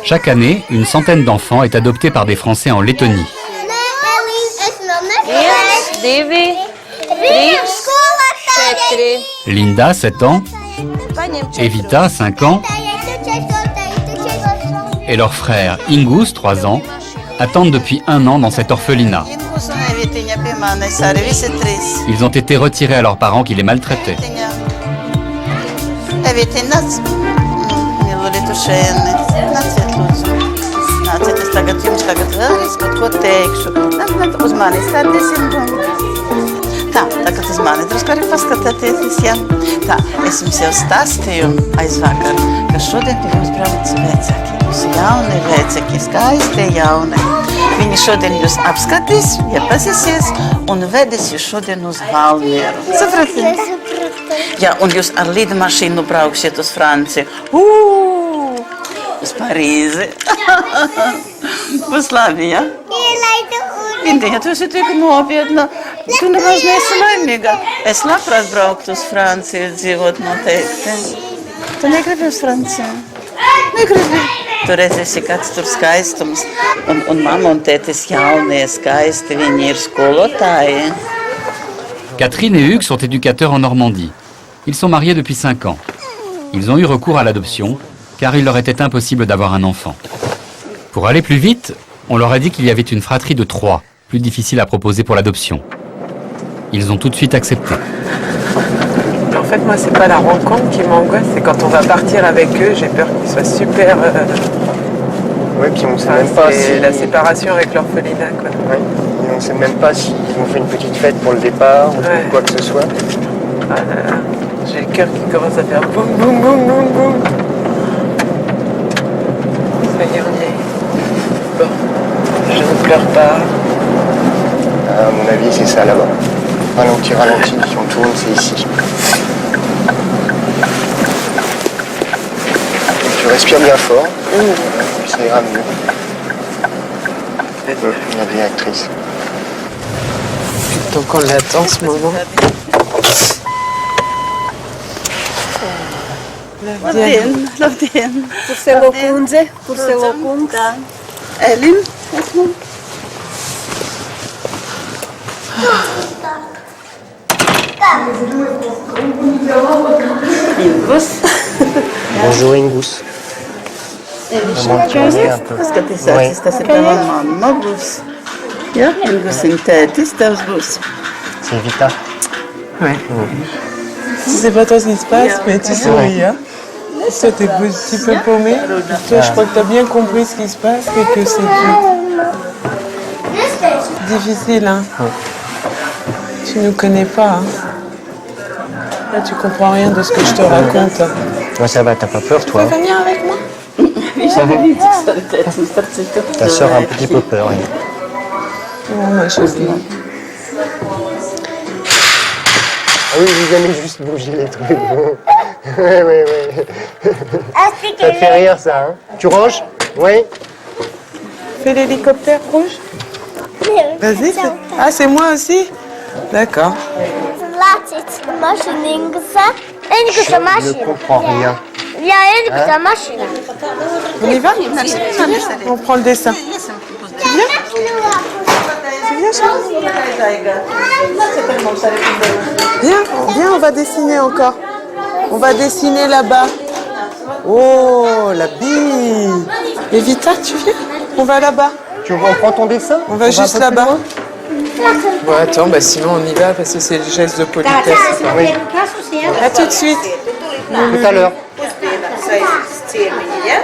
Chaque année, une centaine d'enfants est adoptée par des Français en Lettonie. Linda, 7 ans, Evita, 5 ans, et leur frère Ingus, 3 ans, attendent depuis 1 an dans cet orphelinat. Ils ont été retirés à leurs parents qui les maltraitaient. Tā, tagad uz mani drusku arī paskatieties, ja? Tā, es jums jau stāstīju aizvakar, ka šodien pie jums brauc vecāki. Jūs jauni vecāki, skaisti jauni. Viņi šodien jūs apskatīs, iepazīsies un vedīs jūs šodien uz Valmieru. Sapratiet? Jā, un jūs ar lidmašīnu brauksiet uz Franciju. Uz Parīzi. Būs labi, ja? Indija, tu esi tik nopietna. Tu nemaz neesi laimīga. Es labprāt brauktu uz Franciju, dzīvot noteikti. Tu negribi uz Franciju? Negribi. Tu redzēsi, kāds tur skaistums. Un mamma un tētis jaunie skaisti, viņi ir skolotāji. Catherine et Hugues sont éducateurs en Normandie. Ils sont mariés depuis 5 ans. Ils ont eu recours à l'adoption, car il leur était impossible d'avoir un enfant. Pour aller plus vite, on leur a dit qu'il y avait une fratrie de 3, plus difficile à proposer pour l'adoption. Ils ont tout de suite accepté. En fait, moi, c'est pas la rencontre qui m'angoisse, c'est quand on va partir avec eux, j'ai peur qu'ils soient super... Oui, puis on sait même pas si... la séparation avec l'orphelinat, quoi. Oui, et on sait même pas s'ils ont fait une petite fête pour le départ ou quoi que ce soit. Ah là là, j'ai le cœur qui commence à faire boum, boum, boum, boum, boum. Ça y est, on y est. Bon, je ne pleure pas. À mon avis, c'est ça là-bas. Ralenti, ralenti, si on tourne, c'est ici. Tu respires bien fort, ça ira mieux. La vieille actrice. Donc on l'attend ce moment. Labdien. Purselo kundze, Purselo kungs. Elin. Ingus. Bonjour Ingus. Paskatīsies, tas ir tava mamma būs. Ja, Ingus un tētis tavs būs. C'est Vita. Ouais. Tu sais pas toi ce qui se passe, mais tu souris, hein. Toi, t'es un petit peu paumé. Toi, je crois que t'as bien compris ce qui se passe et que c'est difficile, hein. Tu nous connais pas, hein. Là, tu comprends rien de ce que je te raconte. Moi ça va, t'as pas peur toi? Tu veux venir avec moi? Ta sœur a un petit peu peur. Oui. Oh, ma chérie. Ah oui, vous aimez juste bouger les trucs. Oui. Ça te fait rire ça, hein? Tu ranges? Oui. Fais l'hélicoptère rouge. Vas-y. Ah, c'est moi aussi? D'accord. Je ne comprends rien. On y va? On prend le dessin. Tu viens? Tu viens, chérie? Viens, on va dessiner encore. On va dessiner là-bas. Oh, la bille. Evita, tu viens? On va là-bas. Tu reprends ton dessin? On va juste là-bas. Bon, attends, sinon on y va parce que c'est le geste de politesse. Oui. À tout de suite. Tout à l'heure.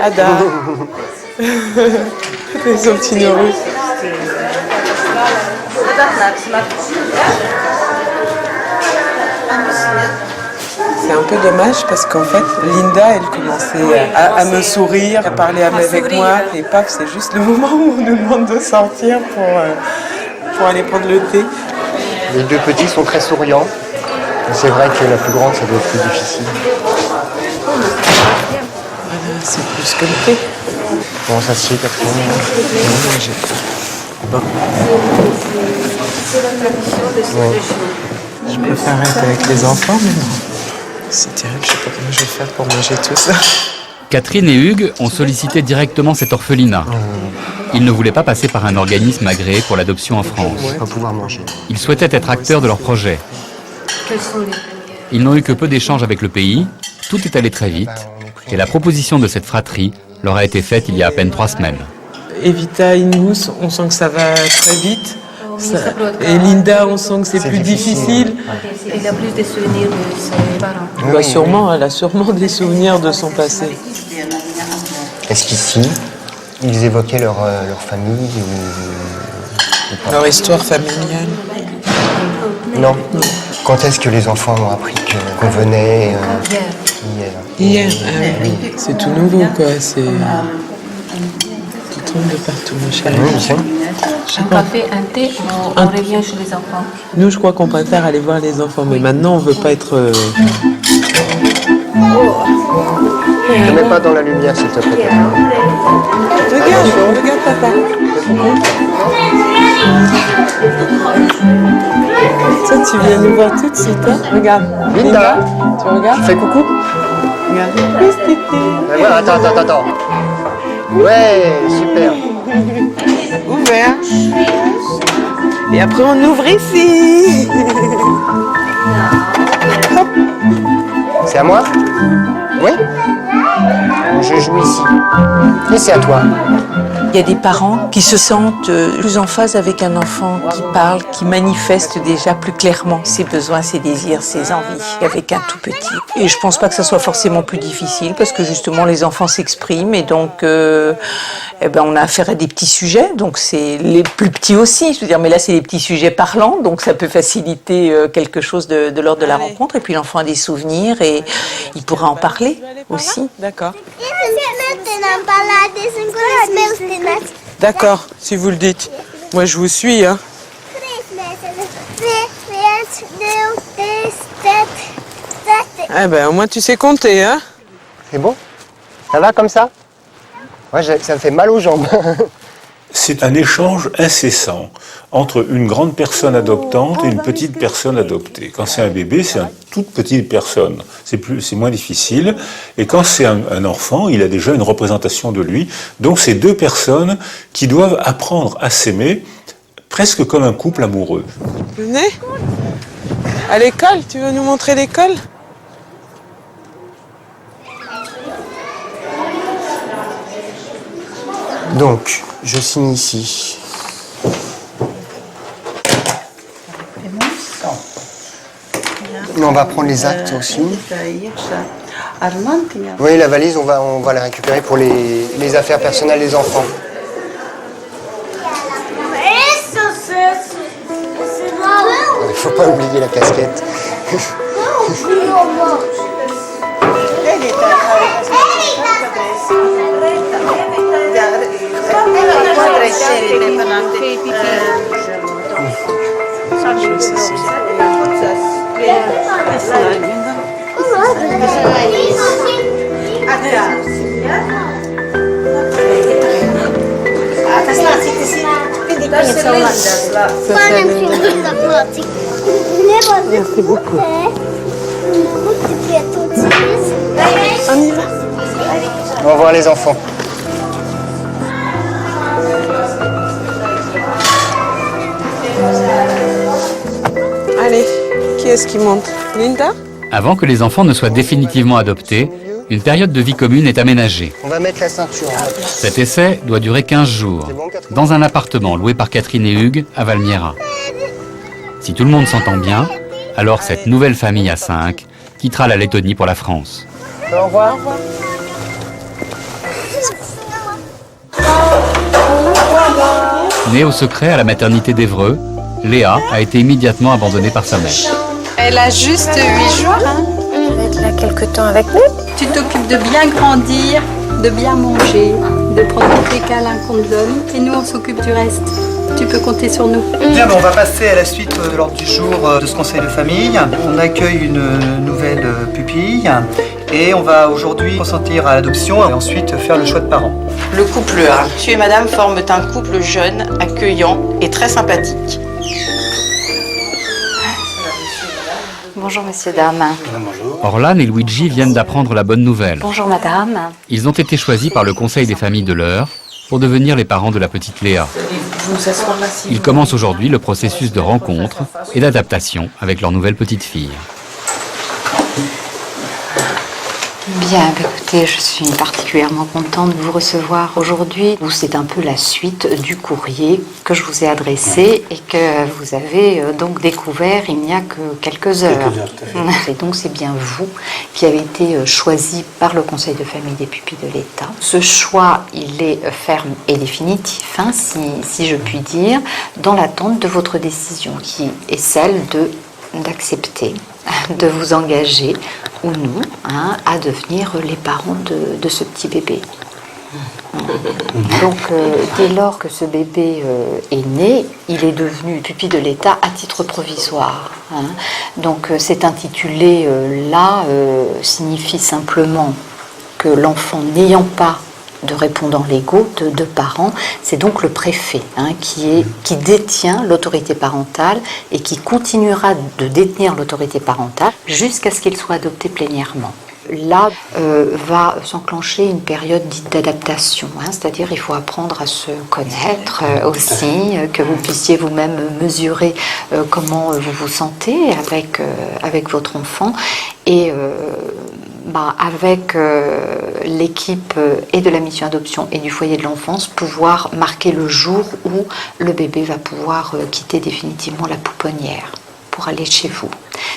Ada. Les petits Norus. C'est un peu dommage parce qu'en fait, Linda, elle commençait à me sourire, à parler avec moi. Et paf, c'est juste le moment où on nous demande de sortir pour aller prendre le thé. Les 2 petits sont très souriants. C'est vrai que la plus grande, ça doit être plus difficile. Voilà, c'est plus que le thé. Comment ça se fait, Catherine? Bon. Je préfère être avec les enfants, mais non. C'est terrible, je sais pas comment je vais faire pour manger tout ça. Catherine et Hugues ont sollicité directement cet orphelinat. Ils ne voulaient pas passer par un organisme agréé pour l'adoption en France. On va pas pouvoir manger. Ils souhaitaient être acteurs de leur projet. Ils n'ont eu que peu d'échanges avec le pays, tout est allé très vite, et la proposition de cette fratrie leur a été faite il y a à peine 3 semaines. Evita, Ingus, on sent que ça va très vite. Et Linda, on sent que c'est plus difficile. Il a plus de souvenirs de ses parents. Bah, sûrement, elle a sûrement des souvenirs de son passé. Est-ce qu'ici, ils évoquaient leur famille ou pas? Leur histoire familiale. Non. Quand est-ce que les enfants ont appris qu'on venait Hier, oui. C'est tout nouveau, quoi. C'est tout tombe de partout, mon cher. Oui, je sais. Un café, un thé, on revient chez les enfants. Nous, je crois qu'on préfère aller voir les enfants, mais maintenant, on veut pas être... Ne mets pas dans la lumière, s'il te plaît. Regarde, papa. Toi, tu viens nous voir tout de suite, hein? Regarde. Linda, tu regardes? tu fais coucou? Regarde. Ouais, attends. Ouais, super. Ouvert. Et après, on ouvre ici. Hop. C'est à moi? Oui? Je joue ici. Et c'est à toi. Il y a des parents qui se sentent plus en phase avec un enfant qui parle, qui manifeste déjà plus clairement ses besoins, ses désirs, ses envies avec un tout petit. Et je pense pas que ça soit forcément plus difficile parce que justement les enfants s'expriment et donc on a affaire à des petits sujets, donc c'est les plus petits aussi, je veux dire, mais là c'est les petits sujets parlants, donc ça peut faciliter quelque chose de l'ordre de la rencontre et puis l'enfant a des souvenirs et il pourra en parler aussi. D'accord. D'accord, si vous le dites. Moi, je vous suis, hein. Ah ben, au moins, tu sais compter, hein. C'est bon? Ça va comme ça? Moi, ça me fait mal aux jambes. C'est un échange incessant entre une grande personne adoptante et une petite personne adoptée. Quand c'est un bébé, c'est une toute petite personne. C'est moins difficile. Et quand c'est un enfant, il a déjà une représentation de lui. Donc c'est deux personnes qui doivent apprendre à s'aimer presque comme un couple amoureux. Venez. À l'école, tu veux nous montrer l'école? Donc, je signe ici. On va prendre les actes aussi. Oui, la valise, on va la récupérer pour les affaires personnelles des enfants. Il ne faut pas oublier la casquette. Merci beaucoup. On y va. Au revoir les enfants. Allez, qui est-ce qui monte? Linda? Avant que les enfants ne soient définitivement adoptés, une période de vie commune est aménagée. On va mettre la ceinture. Cet essai doit durer 15 jours, dans un appartement loué par Catherine et Hugues à Valmiera. Si tout le monde s'entend bien, alors cette nouvelle famille à 5 quittera la Lettonie pour la France. Au revoir. Née au secret à la maternité d'Évreux, Léa a été immédiatement abandonnée par sa mère. Elle a juste 8 jours. Hein. Tu vas être là quelque temps avec nous. Tu t'occupes de bien grandir, de bien manger, de prendre tous les câlins qu'on te donne. Et nous, on s'occupe du reste. Tu peux compter sur nous. Bien, on va passer à la suite de l'ordre du jour de ce conseil de famille. On accueille une nouvelle pupille et on va aujourd'hui consentir à l'adoption et ensuite faire le choix de parents. Le couple Monsieur et Madame forment un couple jeune, accueillant et très sympathique. Bonjour, monsieur, dame. Bonjour. Orlan et Luigi viennent d'apprendre la bonne nouvelle. Bonjour madame. Ils ont été choisis par le conseil des familles de l'Eure pour devenir les parents de la petite Léa. Ils commencent aujourd'hui le processus de rencontre et d'adaptation avec leur nouvelle petite fille. Bien, écoutez, je suis particulièrement contente de vous recevoir aujourd'hui. C'est un peu la suite du courrier que je vous ai adressé et que vous avez donc découvert il n'y a que quelques heures. Et donc c'est bien vous qui avez été choisi par le Conseil de famille des pupilles de l'État. Ce choix, il est ferme et définitif, hein, si je puis dire, dans l'attente de votre décision qui est celle d'accepter, de vous engager, ou nous, hein, à devenir les parents de ce petit bébé. Donc, dès lors que ce bébé est né, il est devenu pupille de l'État à titre provisoire. Hein. Donc, cet intitulé là signifie simplement que l'enfant n'ayant pas de répondants légaux, de parents, c'est donc le préfet hein, qui détient l'autorité parentale et qui continuera de détenir l'autorité parentale jusqu'à ce qu'il soit adopté plénièrement. Là va s'enclencher une période dite d'adaptation, hein, c'est-à-dire il faut apprendre à se connaître aussi, que vous puissiez vous-même mesurer comment vous vous sentez avec votre enfant et avec l'équipe et de la mission adoption et du foyer de l'enfance, pouvoir marquer le jour où le bébé va pouvoir quitter définitivement la pouponnière pour aller chez vous.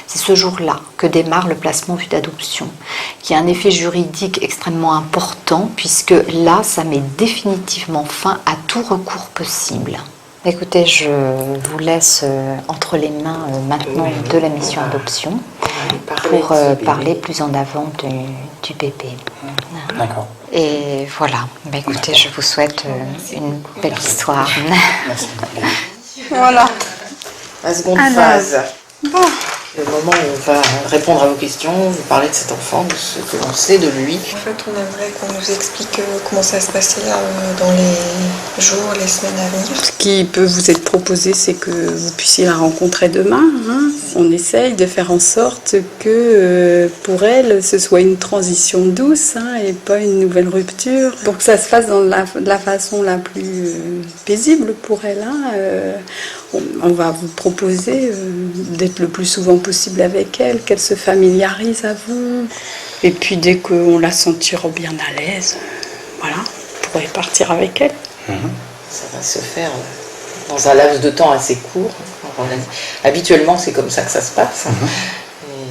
C'est ce jour-là que démarre le placement vu d'adoption, qui a un effet juridique extrêmement important, puisque là, ça met définitivement fin à tout recours possible. Écoutez, je vous laisse entre les mains maintenant de la mission adoption pour parler plus en avant du bébé. D'accord. Et voilà, écoutez, je vous souhaite une belle histoire. Voilà. La seconde phase. Le moment où on va répondre à vos questions, vous parler de cet enfant, de ce que l'on sait de lui. En fait, on aimerait qu'on nous explique comment ça va se passer là, dans les jours, les semaines à venir. Ce qui peut vous être proposé, c'est que vous puissiez la rencontrer demain. Hein. On essaye de faire en sorte que pour elle, ce soit une transition douce hein, et pas une nouvelle rupture. Pour que ça se fasse de la façon la plus paisible pour elle. Hein. On va vous proposer d'être le plus souvent possible avec elle, qu'elle se familiarise à vous. Et puis dès qu'on la sentira bien à l'aise, voilà, vous pourrez partir avec elle. Ça va se faire dans un laps de temps assez court. Habituellement, c'est comme ça que ça se passe.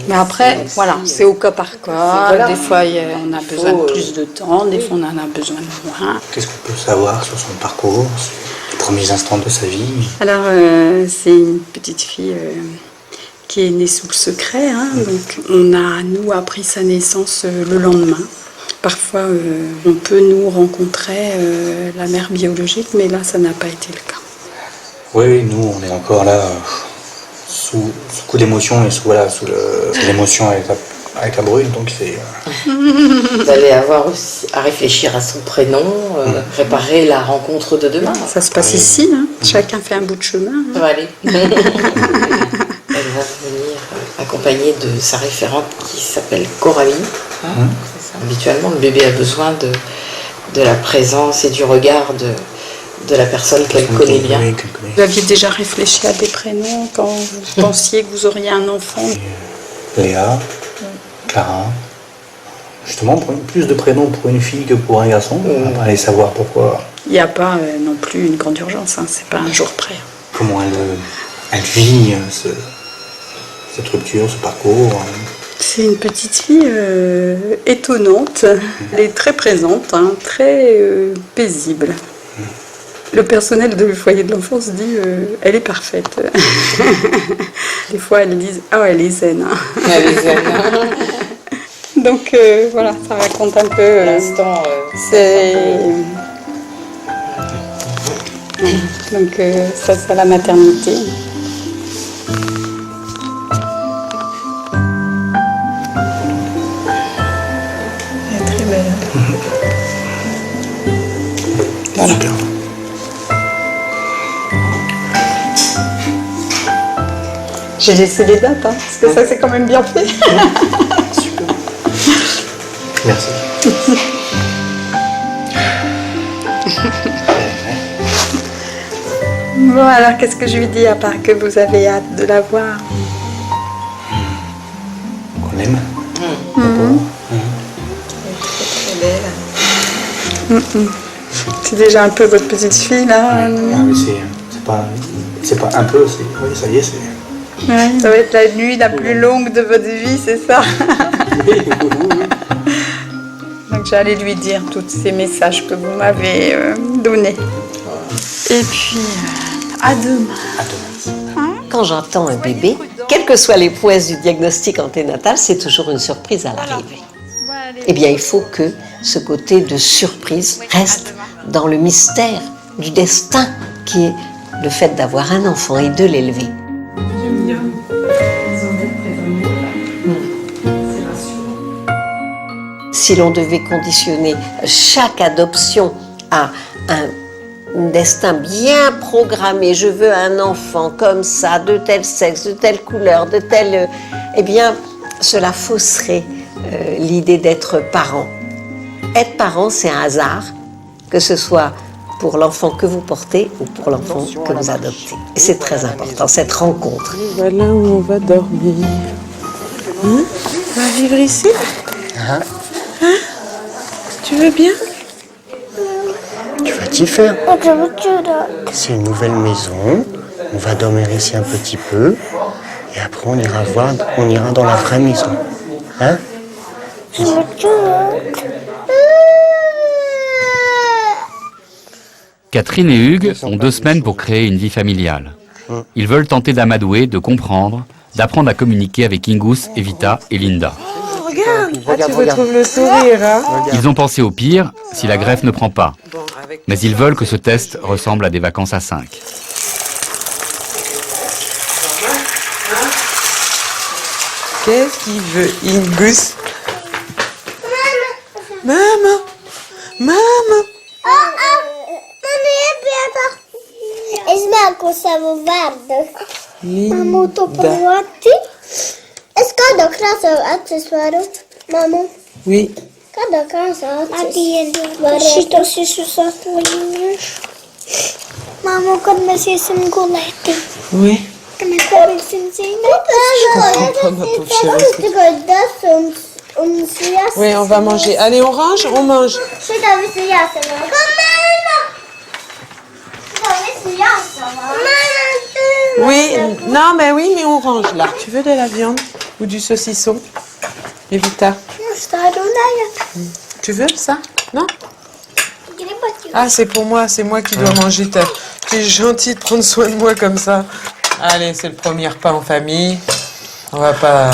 Mais après, voilà, c'est au cas par cas. Voilà. Des fois, on a besoin de plus de temps, des fois, on en a besoin de moins. Qu'est-ce qu'on peut savoir sur son parcours, les premiers instants de sa vie? Alors, c'est une petite fille qui est née sous le secret. Hein, donc, on a, nous, appris sa naissance le lendemain. Parfois, on peut nous rencontrer la mère biologique, mais là, ça n'a pas été le cas. Oui, nous, on est encore là, sous coup d'émotion et sous l'émotion avec la brune, donc c'est... Vous allez avoir aussi à réfléchir à son prénom, préparer la rencontre de demain. Ça se passe ici, hein. Chacun fait un bout de chemin. Ça va aller. Elle va venir accompagnée de sa référente qui s'appelle Coralie. Habituellement, le bébé a besoin de la présence et du regard de la personne qu'elle connaît bien. Vous aviez déjà réfléchi à des prénoms quand vous pensiez que vous auriez un enfant? Léa, Clara. Justement, plus de prénoms pour une fille que pour un garçon. On va aller savoir pourquoi. Il n'y a pas non plus une grande urgence, hein, c'est pas un jour près. Comment elle vit cette rupture, ce parcours. C'est une petite fille étonnante. Elle est très présente, hein, très paisible. Le personnel du foyer de l'enfance dit elle est parfaite. Des fois, elles disent ah, elle est zen. Hein. Elle est zen. Donc voilà, ça raconte un peu. L'instant. Donc ça, c'est la maternité. Elle est très belle. Voilà. Super. J'ai laissé les dates, hein, parce que ça c'est quand même bien fait. Merci. Bon, alors qu'est-ce que je lui dis à part que vous avez hâte de la voir? Qu'on l'aime. Très belle. C'est déjà un peu votre petite fille là. Ah oui, c'est pas un peu, oui, ça y est, c'est... Ouais, ça va être la nuit la plus longue de votre vie, c'est ça? Donc j'allais lui dire tous ces messages que vous m'avez donnés. Et puis, à demain. Quand j'entends un bébé, quelles que soient les prouesses du diagnostic anténatal, c'est toujours une surprise à l'arrivée. Eh bien, il faut que ce côté de surprise reste dans le mystère du destin qui est le fait d'avoir un enfant et de l'élever. Si l'on devait conditionner chaque adoption à un destin bien programmé, je veux un enfant comme ça, de tel sexe, de telle couleur, de tel... Eh bien, cela fausserait l'idée d'être parent. Être parent, c'est un hasard, que ce soit pour l'enfant que vous portez ou pour l'enfant que vous adoptez. Et c'est très important, cette rencontre. Voilà où on va dormir. On va vivre ici? Tu veux bien? Tu vas t'y faire. C'est une nouvelle maison. On va dormir ici un petit peu. Et après, on ira dans la vraie maison. Hein? Catherine et Hugues ont 2 semaines pour créer une vie familiale. Ils veulent tenter d'amadouer, de comprendre, d'apprendre à communiquer avec Ingus, Evita et Linda. Regarde, tu retrouves le sourire, hein? Ils ont pensé au pire si la greffe ne prend pas. Mais ils veulent que ce test ressemble à des vacances à 5. Qu'est-ce qu'il veut, Ingus? Maman! Maman! Mamo, to povoláte? Cada krásou akcesoáru, mamo. Oui. Cada krásou akcesoáru. To si susatvojíš. Mamo, kad mēs iesim gulēt. Oui. Kad mēs darīsim zīmēt. Tikai tas un jāsaka. Oui, on va manger. Allez, on range, on mange. Šitā visu jāsaka. Oui, non, mais oui, mais on range là. Tu veux de la viande ou du saucisson, Evita? Tu veux ça? Non? Ah, c'est pour moi, c'est moi qui dois manger. Tu es gentil de prendre soin de moi comme ça. Allez, c'est le premier repas en famille. On va pas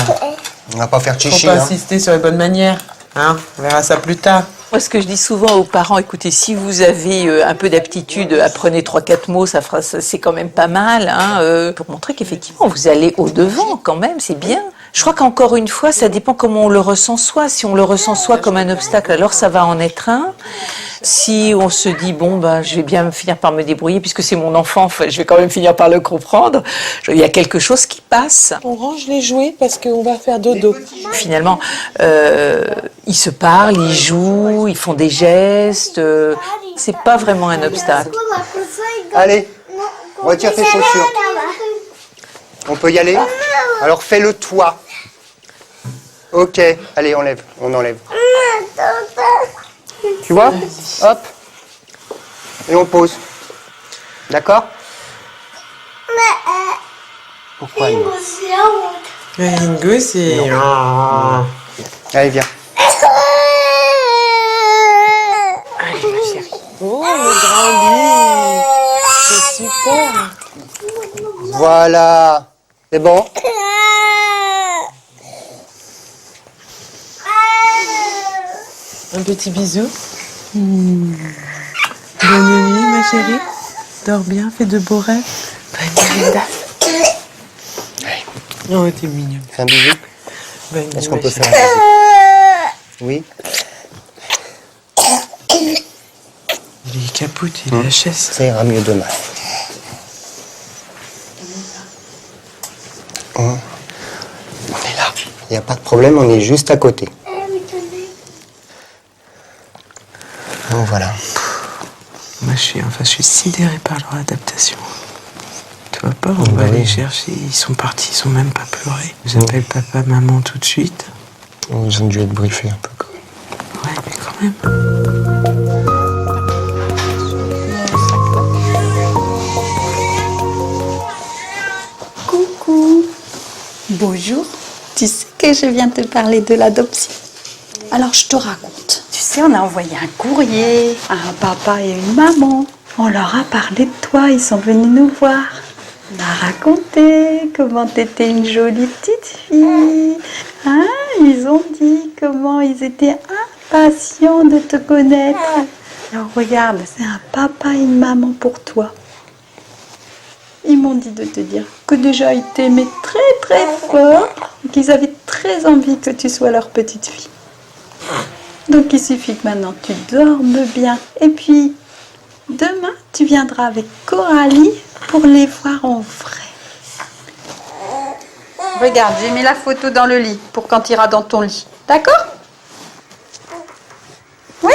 faire chichi. Faut pas insister sur les bonnes manières. Hein? On verra ça plus tard. Moi, ce que je dis souvent aux parents, écoutez, si vous avez un peu d'aptitude, apprenez 3-4 mots, c'est quand même pas mal, hein, pour montrer qu'effectivement, vous allez au-devant quand même, c'est bien. Je crois qu'encore une fois, ça dépend comment on le ressent soi. Si on le ressent soi comme un obstacle, alors ça va en être un. Si on se dit, bon, ben, je vais bien finir par me débrouiller, puisque c'est mon enfant, enfin, je vais quand même finir par le comprendre, il y a quelque chose qui passe. On range les jouets parce qu'on va faire dodo. Finalement, ils se parlent, ils jouent, ils font des gestes. C'est pas vraiment un obstacle. Allez, retire tes chaussures. On peut y aller? Alors fais-le toi. Ok, allez, on enlève. Tu vois? Hop. Et on pose. D'accord? Pourquoi non? Ingus, c'est... Allez, viens. Allez, ma chérie. Oh, le grand lit. C'est super. Voilà. C'est bon? Un petit bisou. Bonne nuit, ma chérie. Dors bien, fais de beaux rêves. Bonne nuit, Linda. Oh, t'es mignon. Fais un bisou. Bonne nuit, Est-ce qu'on ma peut chérie. faire un bisou? Oui. Il est capote, il est HS. Ça ira mieux demain. On est là. Il n'y a pas de problème, on est juste à côté. Moi, je suis sidérée par leur adaptation. Tu vois pas, on va les chercher. Ils sont partis, ils ont même pas pleuré. J'appelle papa, maman tout de suite. Oh, ils ont dû être briefés un peu quand même. Ouais, mais quand même. Coucou. Bonjour. Tu sais que je viens te parler de l'adoption. Alors je te raconte. Tu sais, on a envoyé un courrier à un papa et une maman. On leur a parlé de toi, ils sont venus nous voir. On a raconté comment t'étais une jolie petite fille. Hein? Ils ont dit comment ils étaient impatients de te connaître. Alors regarde, c'est un papa et une maman pour toi. Ils m'ont dit de te dire que déjà ils t'aimaient très très fort et qu'ils avaient très envie que tu sois leur petite fille. Donc il suffit que maintenant tu dormes bien. Et puis demain tu viendras avec Coralie pour les voir en vrai. Regarde, j'ai mis la photo dans le lit pour quand tu iras dans ton lit. D'accord? Oui?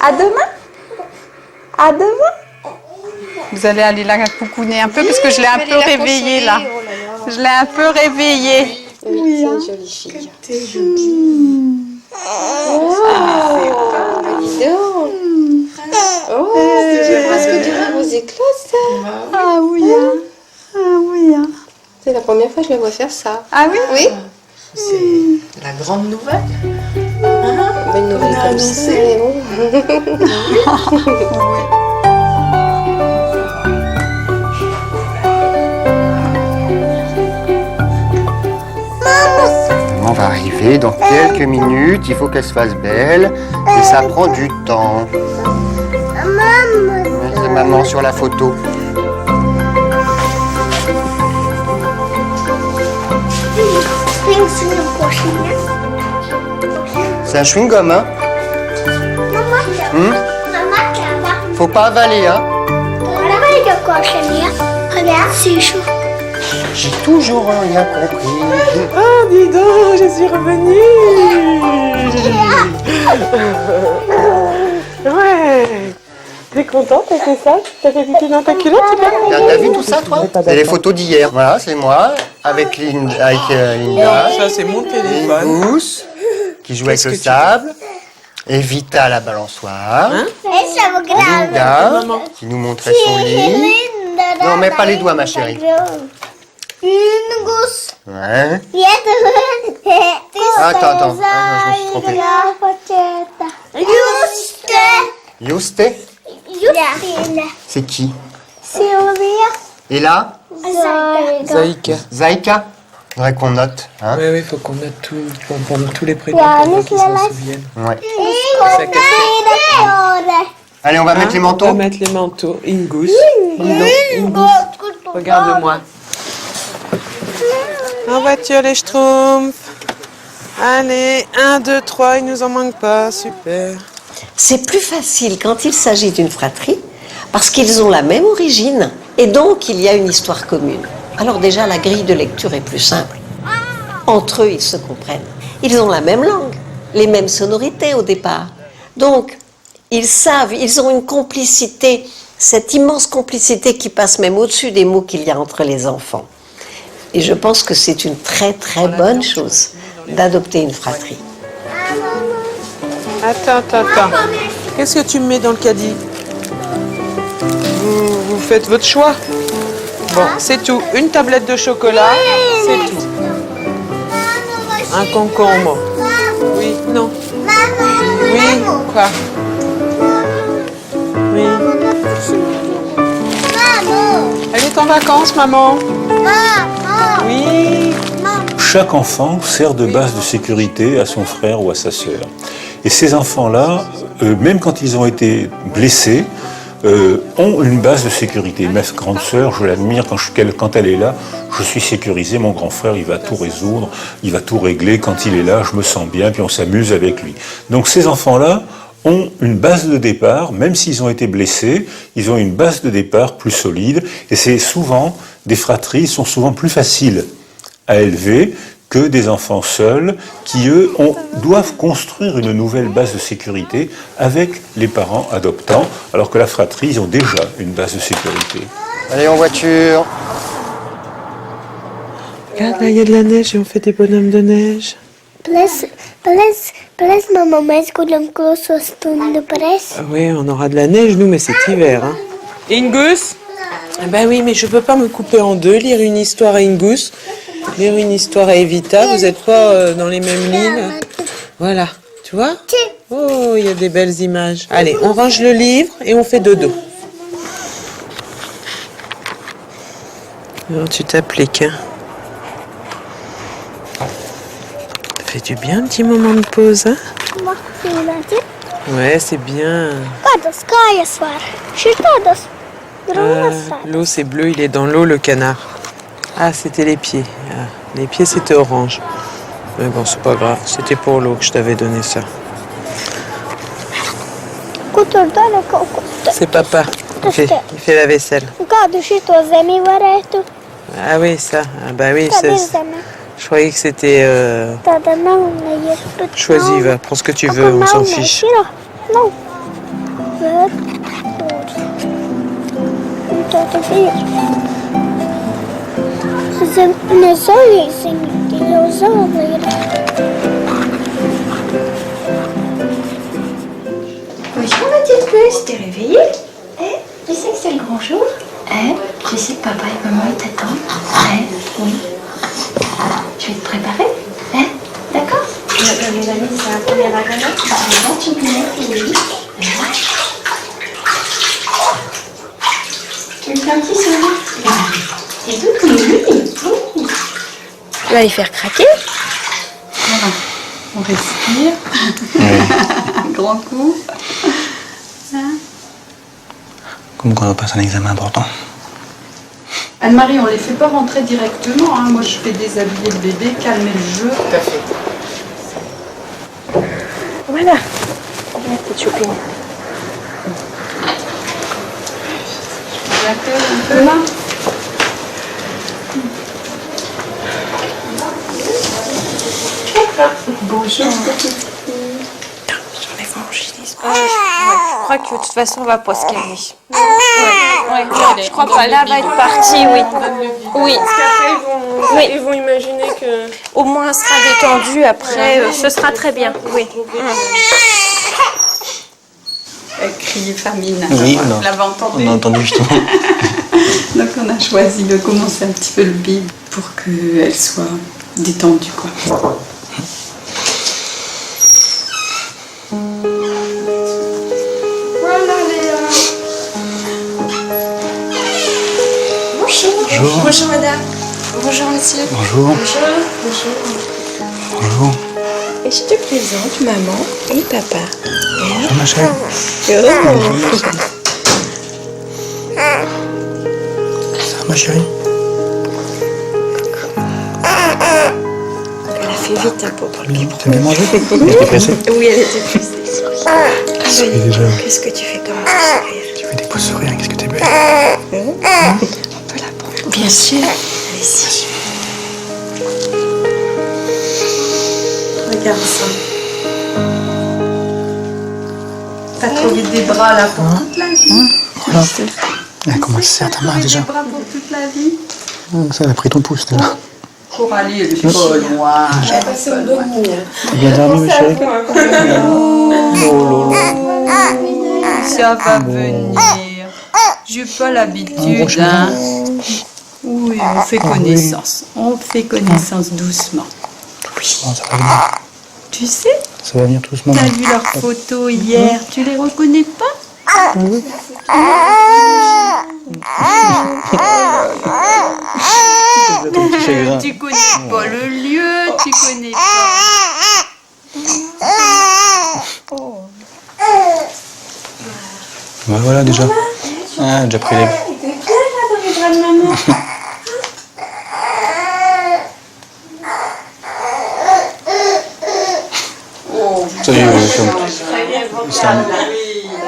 À demain? À demain? Vous allez aller la coucouner un peu parce que je l'ai un peu réveillée là. Je l'ai un peu réveillée. Oui, c'est une jolie fille. T'es jolie. Oh, dis donc. Oh, c'est presque du rire aux éclats, ça. Ah oui, hein. Ah oui, hein. C'est la première fois que je la vois faire ça. Ah oui? Oui. C'est la grande nouvelle. Une nouvelle comme ça. Maman va arriver dans quelques minutes, il faut qu'elle se fasse belle et ça prend du temps. C'est maman sur la photo. C'est un chewing-gum, hein? Faut pas avaler, hein? Regarde, c'est chaud. J'ai toujours rien compris. Ah, dis donc, je suis revenue. Ouais. T'es contente, t'as fait ça? T'as fait pipi dans ta culotte? T'as vu tout ça, toi? C'est les photos d'hier. Voilà, c'est moi, avec Linda. Ça, c'est mon téléphone. Mousse, qui joue avec le sable. Et Vita, la balançoire. Hein? Linda, qui nous montrait son lit. Non, mets pas les doigts, ma chérie. Ouais. Attends, je me suis trompé. Juste. C'est qui? Et là? Zaïka. Zaïka. Faudrait qu'on note. Hein? Oui, il faut qu'on note tout, pour tous les prénoms pour qu'ils s'en souviennent. Ouais. Allez, on va mettre les manteaux. On va mettre les manteaux. Ingus. Ingus. Regarde-moi. En voiture, les schtroumpfs. Allez, 1, 2, 3, il nous en manque pas. Super. C'est plus facile quand il s'agit d'une fratrie, parce qu'ils ont la même origine, et donc il y a une histoire commune. Alors déjà, la grille de lecture est plus simple. Entre eux, ils se comprennent. Ils ont la même langue, les mêmes sonorités au départ. Donc, ils savent, ils ont une complicité, cette immense complicité qui passe même au-dessus des mots qu'il y a entre les enfants. Et je pense que c'est une très très bonne chose d'adopter une fratrie. Attends. Qu'est-ce que tu me mets dans le caddie? Vous faites votre choix. Bon, c'est tout. Une tablette de chocolat, c'est tout. Un concombre. Oui, non. Oui, quoi? Oui. Elle est en vacances, maman. Oui. Chaque enfant sert de base de sécurité à son frère ou à sa sœur. Et ces enfants-là, même quand ils ont été blessés, ont une base de sécurité. Ma grande sœur, je l'admire, quand elle est là, je suis sécurisé, mon grand frère, il va tout résoudre, il va tout régler, quand il est là, je me sens bien, puis on s'amuse avec lui. Donc ces enfants-là ont une base de départ, même s'ils ont été blessés, ils ont une base de départ plus solide, et c'est souvent, des fratries sont souvent plus faciles à élever que des enfants seuls qui, eux, doivent construire une nouvelle base de sécurité avec les parents adoptants, alors que la fratrie, ils ont déjà une base de sécurité. Allez, en voiture. Regarde, là, il y a de la neige et on fait des bonhommes de neige. Maman, mēs guļam kluso stundu press. Oui, on aura de la neige, nous, mais c'est hiver. Hein. Ingus? Ben oui, mais je peux pas me couper en deux, lire une histoire à Ingus, lire une histoire à Evita. Vous êtes pas dans les mêmes lignes. Voilà, tu vois? Oh, il y a des belles images. Allez, on range le livre et on fait dodo. Alors, tu t'appliques, hein? Ça fait du bien, un petit moment de pause, hein? Ouais, c'est bien. L'eau, c'est bleu, il est dans l'eau, le canard. Ah, c'était les pieds. Ah, les pieds, c'était orange. Mais bon, c'est pas grave. C'était pour l'eau que je t'avais donné ça. C'est papa. Il fait la vaisselle. Ah oui, ça. Ah bah oui, je croyais que c'était... Choisis, va. Prends ce que tu veux, on s'en fiche. Bonjour ma petite puce, t'es réveillée? Tu sais que c'est le grand jour? Tu sais que papa et maman ils t'attendent? Oui. Je vais te préparer? D'accord? Mes amis, c'est la première agonette. Tu me mets, oui. Tu me fais un petit sourire? C'est tout mignon. Tu vas les faire craquer? Voilà. On respire. Un grand coup. Comme quand on passe un examen important. Anne-Marie, on les fait pas rentrer directement. Hein. Moi, je fais déshabiller le bébé, calmer le jeu. Tout à fait. Voilà. Viens, petite choupine. Un peu là. Bonjour. J'enlève mon gynisme. Je crois que de toute façon, on va pas se calmer. Ouais, je crois pas. Là, va être parti, oui. Oui. Parce qu'après, ils vont imaginer que... Au moins, elle sera détendue. Après, ce sera très bien. Oui. Elle crie famine. Oui, Vous l'avez entendu? on a entendu justement. Donc, on a choisi de commencer un petit peu le bib pour qu'elle soit détendue, quoi. Bonjour. Bonjour, madame. Bonjour, monsieur. Bonjour. Bonjour. Et je te présente maman et papa. Bonjour ma chérie. Ça va ma chérie? Elle a fait vite un peu pour le biberon. T'as bien mangé? T'es pressée? Oui, elle était pressée. Souris déjà. Qu'est-ce que tu fais comme sourire? Tu fais des beaux sourires, qu'est-ce que t'es belle? On peut la prendre. Bien sûr. Allez-y. Regarde ça. T'as trouvé des bras là pour toute la vie. Voilà. Elle commence à se serrer ta main déjà. Des bras pour toute la vie. Ça, elle a pris ton pouce déjà. Coralie, elle est pas loin. Elle a passé une bonne nuit. T'as bien dormi ma chérie? Ça va venir. J'ai pas l'habitude, hein. Oui, on fait connaissance. On fait connaissance doucement. Oui. Bon, ça va venir. Tu sais, Ça va venir doucement. t'as vu leurs photos hier. Tu les reconnais pas? Oui. Tu connais pas le lieu, tu connais pas. Ouais, voilà déjà. Ah, déjà pris les... T'es bien là dans les bras de maman. Ça y est,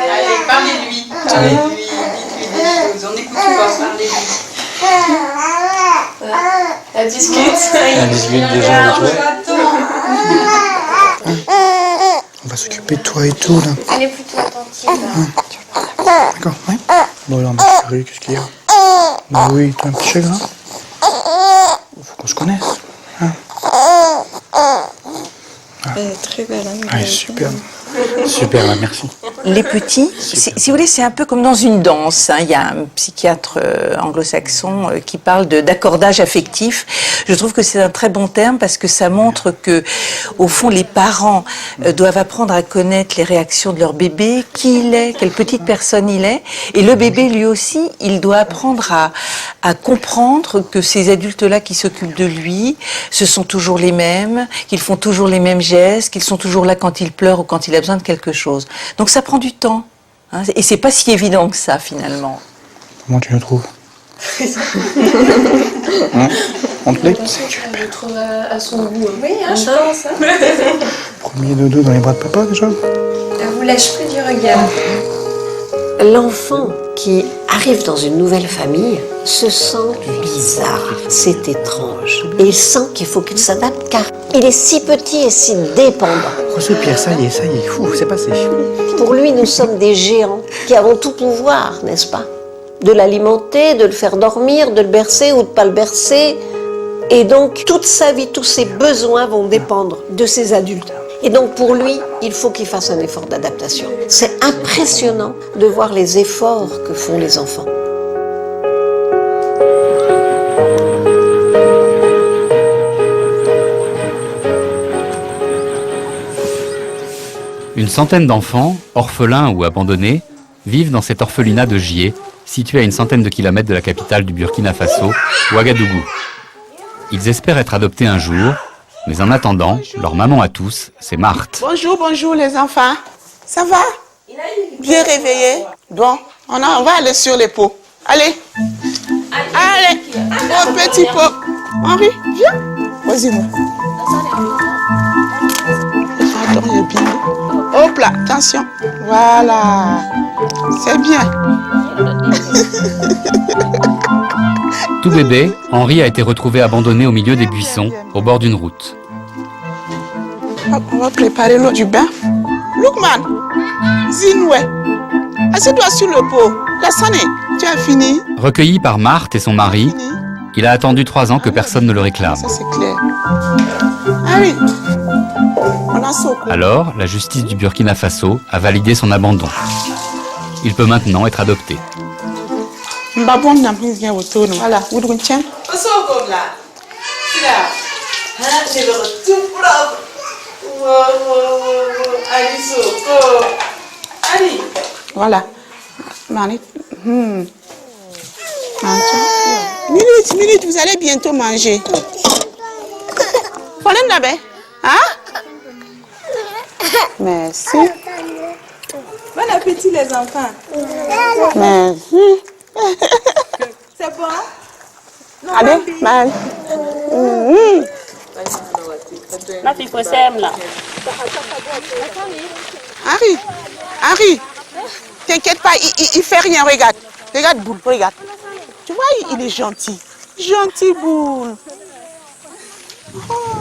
Allez, parlez-lui. Parlez-lui, dites-lui des choses. On n'écoute pas, parlez-lui. Elle discute. Elle discute déjà avec toi. On va s'occuper de toi et tout là. Elle est plutôt attentive. D'accord, ouais. Bon alors, ma chérie, qu'est-ce qu'il y a? Bah oui, t'as un petit chagrin. Faut qu'on se connaisse. Hein. Elle est très belle. Hein, Ouais, super. Super, là, merci. Les petits, si vous voulez, c'est un peu comme dans une danse. Hein. Il y a un psychiatre anglo-saxon qui parle d'accordage affectif. Je trouve que c'est un très bon terme parce que ça montre que, au fond, les parents doivent apprendre à connaître les réactions de leur bébé, qui il est, quelle petite personne il est. Et le bébé, lui aussi, il doit apprendre à comprendre que ces adultes-là qui s'occupent de lui, ce sont toujours les mêmes, qu'ils font toujours les mêmes gestes, qu'ils sont toujours là quand il pleure ou quand il a besoin de quelque chose. Donc ça prend du temps. Hein, et c'est pas si évident que ça, finalement. Comment tu le trouves? Hein? On te plaît? Je le trouve à son goût. Oui, hein, je pense. Premier dodo dans les bras de papa déjà? Elle vous lâche plus du regard. L'enfant qui arrive dans une nouvelle famille se sent bizarre, c'est étrange. Et il sent qu'il faut qu'il s'adapte car il est si petit et si dépendant. Reçu Pierre, ça y est, fou, c'est passé. Pour lui, nous sommes des géants qui avons tout pouvoir, n'est-ce pas? De l'alimenter, de le faire dormir, de le bercer ou de ne pas le bercer. Et donc, toute sa vie, tous ses besoins vont dépendre de ses adultes. Et donc, pour lui, il faut qu'il fasse un effort d'adaptation. C'est impressionnant de voir les efforts que font les enfants. Une centaine d'enfants, orphelins ou abandonnés, vivent dans cet orphelinat de Gié, situé à une centaine de kilomètres de la capitale du Burkina Faso, Ouagadougou. Ils espèrent être adoptés un jour, mais en attendant, leur maman à tous, c'est Marthe. Bonjour, bonjour les enfants. Ça va? Bien réveillé? Bon, on va aller sur les pots. Allez. Allez, au petit pot. Henri, viens. Vas-y, moi. Attends, il est bien. Hop là, attention. Voilà. C'est bien. Tout bébé, Henri a été retrouvé abandonné au milieu des buissons, au bord d'une route. On va préparer l'eau du bain. Lookman, Zinoué, assieds-toi sur le pot. La sonné, tu as fini? Recueilli par Marthe et son mari, il a attendu 3 ans que personne ne le réclame. Ça c'est clair. Ah oui. On a sauté. Alors, la justice du Burkina Faso a validé son abandon. Il peut maintenant être adopté. Mbabon n'a plus rien autour. Voilà, vous devez tiens. Comme là. Là. Hein, j'ai le tout propre. Allez, Soko. Allez. Voilà. Mani. Minute, vous allez bientôt manger. Prenez la baie. Hein? Merci. Bon appétit, les enfants. Merci. C'est bon? Allez, mal. Henri, t'inquiète pas, il fait rien, regarde. Regarde, Boule, regarde. Tu vois, il est gentil. Gentil, Boule.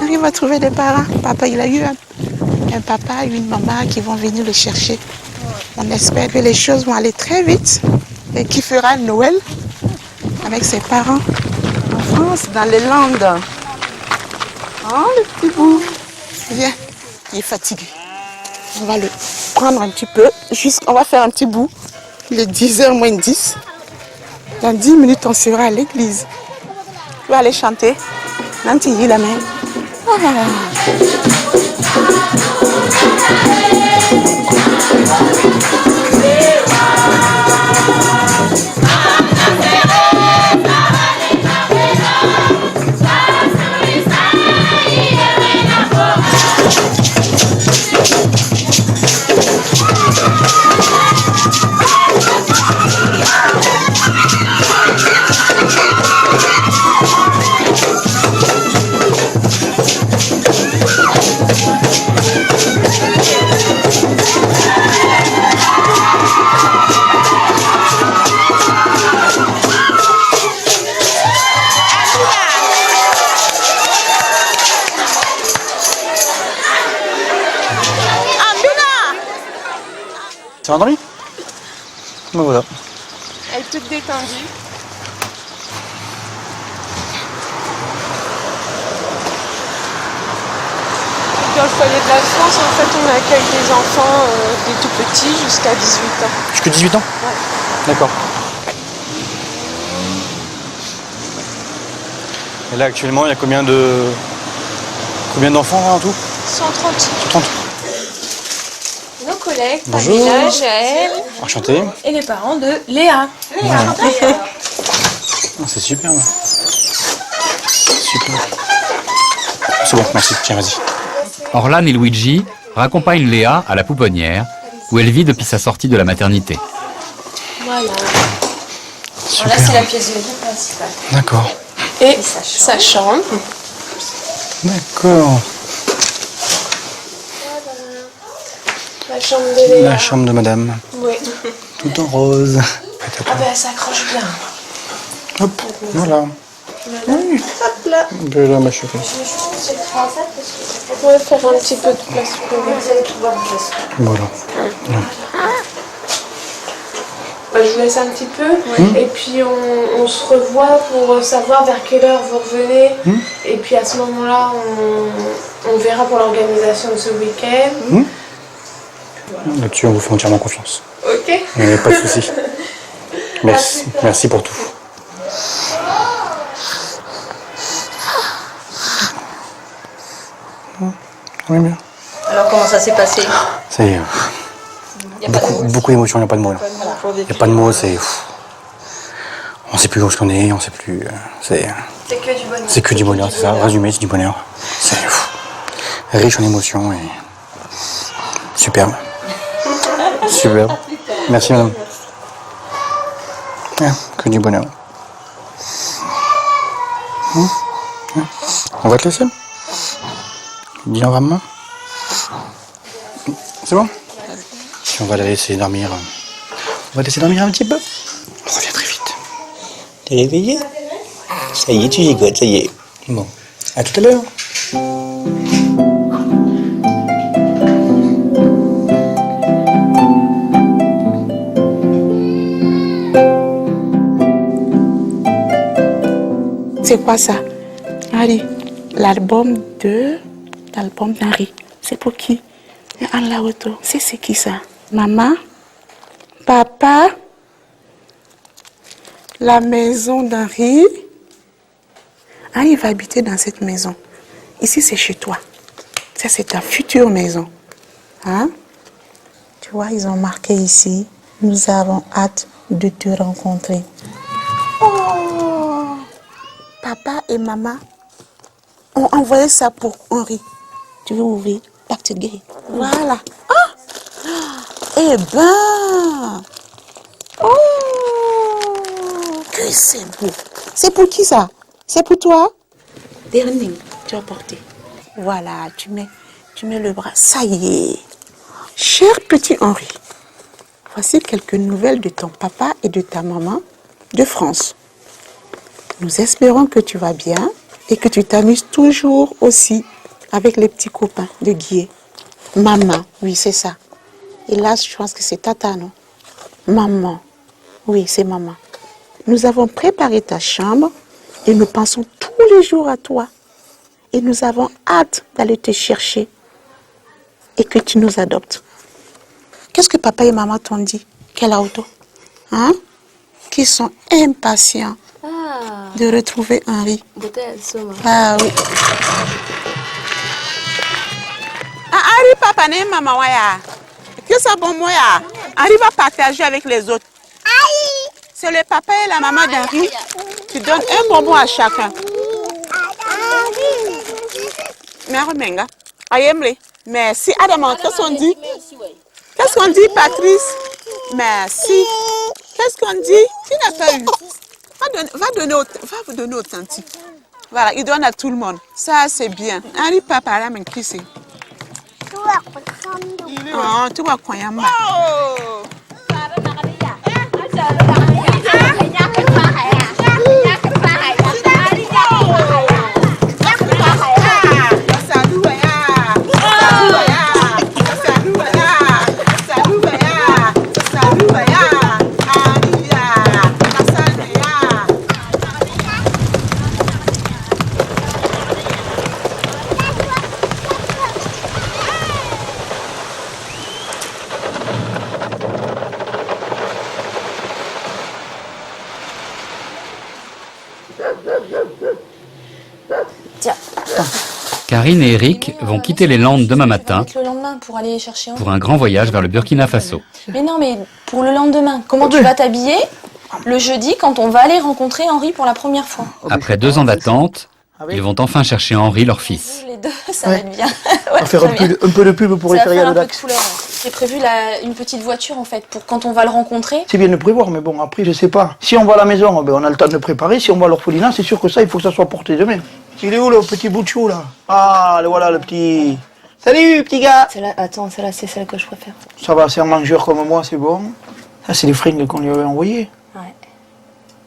Henri va trouver des parents. Papa, il a eu un papa et une maman qui vont venir le chercher. On espère que les choses vont aller très vite et qu'il fera Noël avec ses parents en France, dans les Landes. Oh, le petit bout. Viens, il est fatigué. On va le prendre un petit peu. Juste, on va faire un petit bout. Il est 10h moins 10. Dans 10 minutes, on sera à l'église. Tu vas aller chanter. Nanti, la main. t'es endormie? Ben voilà. Elle est toute détendue. Dans le foyer de la France, en fait, on accueille des enfants, des tout petits, jusqu'à 18 ans. Jusqu'à 18 ans? Ouais. D'accord. Et là, actuellement, il y a combien d'enfants là, en tout? 130. 30. Nos collègues, Bonjour. Pamela, Jaël Enchanté. et les parents de Léa. Ah, c'est super. Ouais. Super. C'est bon, merci. Tiens, vas-y. Orlan et Luigi raccompagnent Léa à la pouponnière, où elle vit depuis sa sortie de la maternité. Voilà. Super. Là, c'est la pièce de vie principale. D'accord. Et sa chambre. D'accord. La chambre de Léa. La chambre de madame. Oui. Tout en rose. Ah ben, elle s'accroche bien. Hop, voilà. Oui. Hop là. Ben là, ma chérie. On va faire un petit peu de place pour vous. Voilà. Bah, je vous laisse un petit peu et puis on se revoit pour savoir vers quelle heure vous revenez et puis à ce moment-là on verra pour l'organisation de ce week-end. Là-dessus, on vous fait entièrement confiance. Ok. Pas de souci. Merci. Merci pour tout. Oui, bien. Alors comment ça s'est passé? C'est beaucoup d'émotions, il n'y a pas de mots. Il n'y a pas de mots, c'est... On ne sait plus où on est, on ne sait plus... C'est que du bonheur. C'est que du bonheur, c'est ça. Résumé, c'est du bonheur. C'est riche en émotions et... Superbe. Superbe. Merci, madame. Que du bonheur. On va te laisser? Dis au revoir, maman. C'est bon? On va la laisser dormir. On va la laisser dormir un petit peu. On revient très vite. T'es réveillé? Ça y est, tu gigotes, ça y est. Bon, à tout à l'heure. C'est quoi ça? Allez, l'album d'Henri. C'est pour qui? En la auto. C'est qui ça? Maman? Papa? La maison d'Henri? Ah, il va habiter dans cette maison. Ici, c'est chez toi. Ça, c'est ta future maison. Hein? Tu vois, ils ont marqué ici. Nous avons hâte de te rencontrer. Oh! Papa et maman ont envoyé ça pour Henri. Tu veux ouvrir? Back to gay. Voilà. Ah! Eh ben! Oh! Que c'est beau. C'est pour qui ça? C'est pour toi? Dernier, tu vas porter. Voilà, tu mets le bras. Ça y est. Cher petit Henri, voici quelques nouvelles de ton papa et de ta maman de France. Nous espérons que tu vas bien et que tu t'amuses toujours aussi avec les petits copains de Guy. Maman, oui, c'est ça. Et là, je pense que c'est Tata, non? Maman, oui, c'est maman. Nous avons préparé ta chambre et nous pensons tous les jours à toi. Et nous avons hâte d'aller te chercher et que tu nous adoptes. Qu'est-ce que papa et maman t'ont dit? Quelle auto? Hein? Qu'ils sont impatients de retrouver Henri. Ah oui. Ah, Henri, papa, n'est maman, ouais. Que ça bon, moi, Henri va partager avec les autres. C'est le papa et la maman d'Henri. Tu donnes un bonbon à chacun. Merci. Adam, qu'est-ce qu'on dit? Qu'est-ce qu'on dit, Patrice? Merci. Qu'est-ce qu'on dit? Tu n'as pas eu. Va vous donner au tanti. Voilà, il donne à tout le monde. Ça, c'est bien. Henri, papa, là, mais qui c'est? Oh, tu vois quoi, Yamba? Karine et Eric vont quitter les Landes demain matin Le lendemain pour aller chercher Henri. pour un grand voyage vers le Burkina Faso. Mais non, mais pour le lendemain, comment tu vas t'habiller le jeudi quand on va aller rencontrer Henri pour la première fois? Après 2 ans d'attente, ils vont enfin chercher Henri, leur fils. Les deux, ça va être bien. On va faire un peu de pub pour les ça va férias faire de un peu Dax. de couleur. J'ai prévu une petite voiture en fait pour quand on va le rencontrer. C'est bien de prévoir, mais bon, après, je sais pas. Si on va à la maison, ben, on a le temps de préparer. Si on va à l'orphelinat, c'est sûr que ça, il faut que ça soit porté demain. Il est où le petit bout de chou, là? Ah, le voilà, le petit... Salut, petit gars! Attends, celle-là, c'est celle que je préfère. Ça va, c'est un mangeur comme moi, c'est bon. Ça, c'est les fringues qu'on lui avait envoyées. Ouais.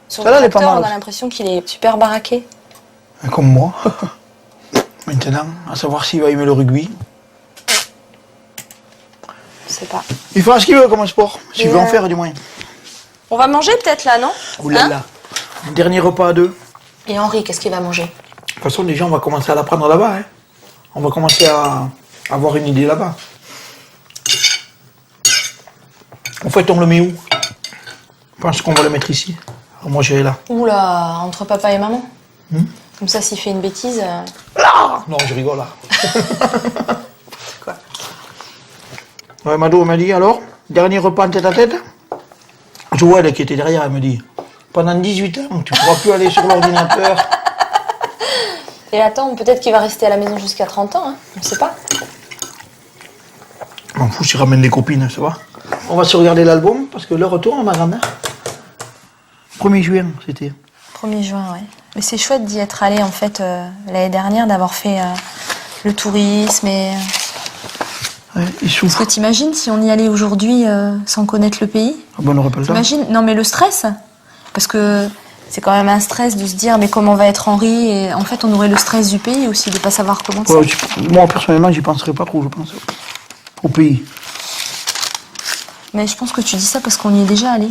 Sur Celle-là, le elle est pas tracteur, mal. on a l'impression qu'il est super baraqué. Comme moi. Maintenant, à savoir s'il va aimer le rugby. Je sais pas. Il fera ce qu'il veut comme sport. S'il veut en faire, du moins. On va manger peut-être là, non? Ouh là là. Un dernier repas à 2. Et Henri, qu'est-ce qu'il va manger? De toute façon, déjà, on va commencer à l'apprendre là-bas. Hein. On va commencer à avoir une idée là-bas. En fait, on le met où? Je pense qu'on va le mettre ici. Alors moi, j'irai là. Oula, entre papa et maman. Comme ça, s'il fait une bêtise... Là non, je rigole là. Quoi? Ouais, Mado m'a dit, alors, dernier repas en tête-à-tête? Je vois elle qui était derrière, elle me dit, pendant 18 ans, tu pourras plus aller sur l'ordinateur. Et attends, peut-être qu'il va rester à la maison jusqu'à 30 ans, hein. On ne sait pas. Je m'en fous, s'il ramène des copines, ça va. On va se regarder l'album, parce que le retour à ma grand-mère. 1er juin, c'était. 1er juin, ouais. Mais c'est chouette d'y être allé, en fait, l'année dernière, d'avoir fait le tourisme et... Ouais, il souffre. Parce que t'imagines si on y allait aujourd'hui sans connaître le pays? Ah ben, on n'aurait pas le temps. T'imagines? Non, mais le stress. Parce que c'est quand même un stress de se dire, mais comment va être Henri? Et en fait, on aurait le stress du pays aussi, de pas savoir comment c'est. Ouais, moi, personnellement, j'y penserais pas trop, je pense. Au pays. Mais je pense que tu dis ça parce qu'on y est déjà allé.